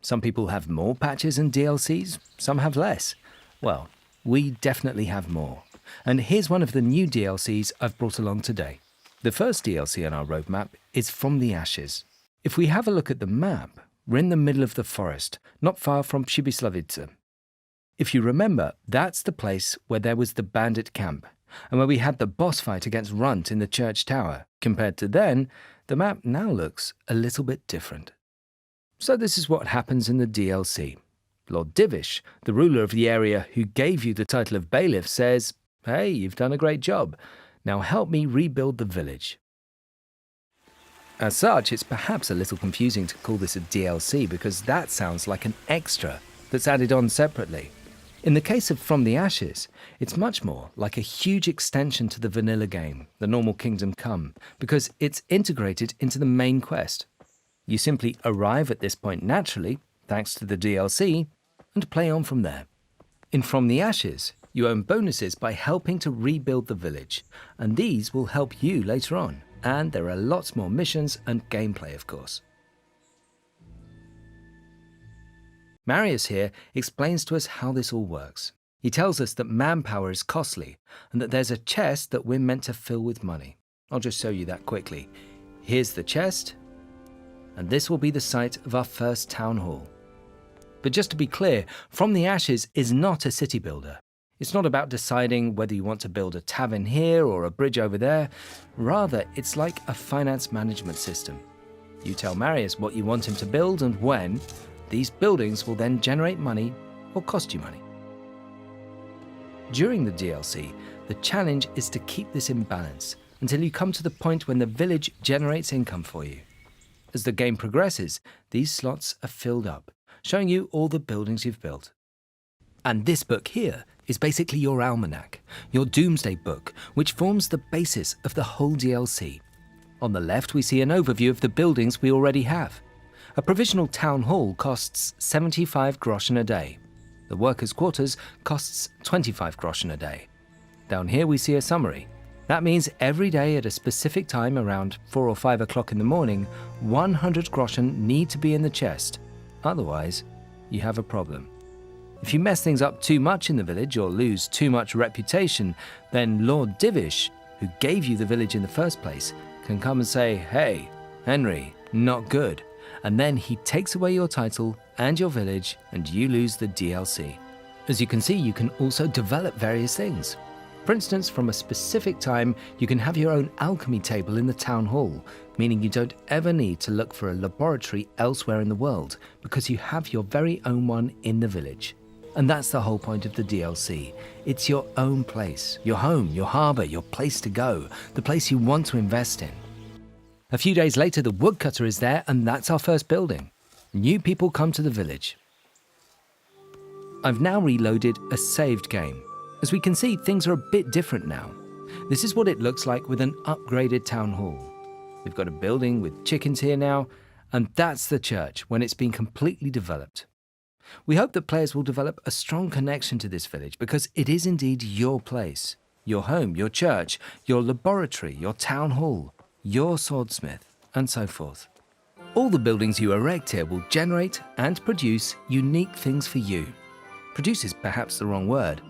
Some people have more patches and DLCs, some have less. Well, we definitely have more. And here's one of the new DLCs I've brought along today. The first DLC on our roadmap is From the Ashes. If we have a look at the map, we're in the middle of the forest, not far from Przybyslawice. If you remember, that's the place where there was the bandit camp, and where we had the boss fight against Runt in the church tower. Compared to then, the map now looks a little bit different. So this is what happens in the DLC. Lord Divish, the ruler of the area who gave you the title of bailiff, says, "Hey, you've done a great job. Now help me rebuild the village." As such, it's perhaps a little confusing to call this a DLC because that sounds like an extra that's added on separately. In the case of From the Ashes, it's much more like a huge extension to the vanilla game, the normal Kingdom Come, because it's integrated into the main quest. You simply arrive at this point naturally, thanks to the DLC, and play on from there. In From the Ashes, you earn bonuses by helping to rebuild the village, and these will help you later on. And there are lots more missions and gameplay, of course. Marius here explains to us how this all works. He tells us that manpower is costly and that there's a chest that we're meant to fill with money. I'll just show you that quickly. Here's the chest, and this will be the site of our first town hall. But just to be clear, From the Ashes is not a city builder. It's not about deciding whether you want to build a tavern here or a bridge over there. Rather, it's like a finance management system. You tell Marius what you want him to build and when. These buildings will then generate money or cost you money. During the DLC, the challenge is to keep this in balance until you come to the point when the village generates income for you. As the game progresses, these slots are filled up, showing you all the buildings you've built. And this book here is basically your almanac, your doomsday book, which forms the basis of the whole DLC. On the left, we see an overview of the buildings we already have. A provisional town hall costs 75 groschen a day. The workers' quarters costs 25 groschen a day. Down here we see a summary. That means every day at a specific time around 4 or 5 o'clock in the morning, 100 groschen need to be in the chest. Otherwise, you have a problem. If you mess things up too much in the village or lose too much reputation, then Lord Divish, who gave you the village in the first place, can come and say, "Hey, Henry, not good." And then he takes away your title and your village, and you lose the DLC. As you can see, you can also develop various things. For instance, from a specific time, you can have your own alchemy table in the town hall, meaning you don't ever need to look for a laboratory elsewhere in the world, because you have your very own one in the village. And that's the whole point of the DLC. It's your own place, your home, your harbour, your place to go, the place you want to invest in. A few days later, the woodcutter is there, and that's our first building. New people come to the village. I've now reloaded a saved game. As we can see, things are a bit different now. This is what it looks like with an upgraded town hall. We've got a building with chickens here now, and that's the church when it's been completely developed. We hope that players will develop a strong connection to this village because it is indeed your place, your home, your church, your laboratory, your town hall, your swordsmith, and so forth. All the buildings you erect here will generate and produce unique things for you. Produce is perhaps the wrong word.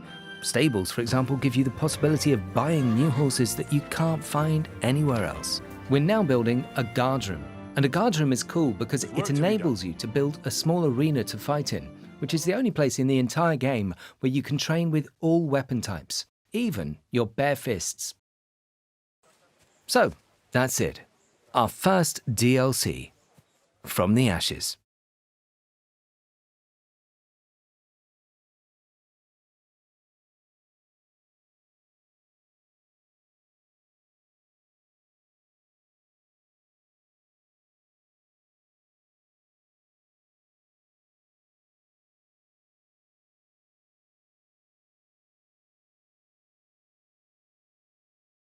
Stables, for example, give you the possibility of buying new horses that you can't find anywhere else. We're now building a guardroom. And a guardroom is cool because it enables you to build a small arena to fight in, which is the only place in the entire game where you can train with all weapon types, even your bare fists. So, that's it. Our first DLC, From the Ashes.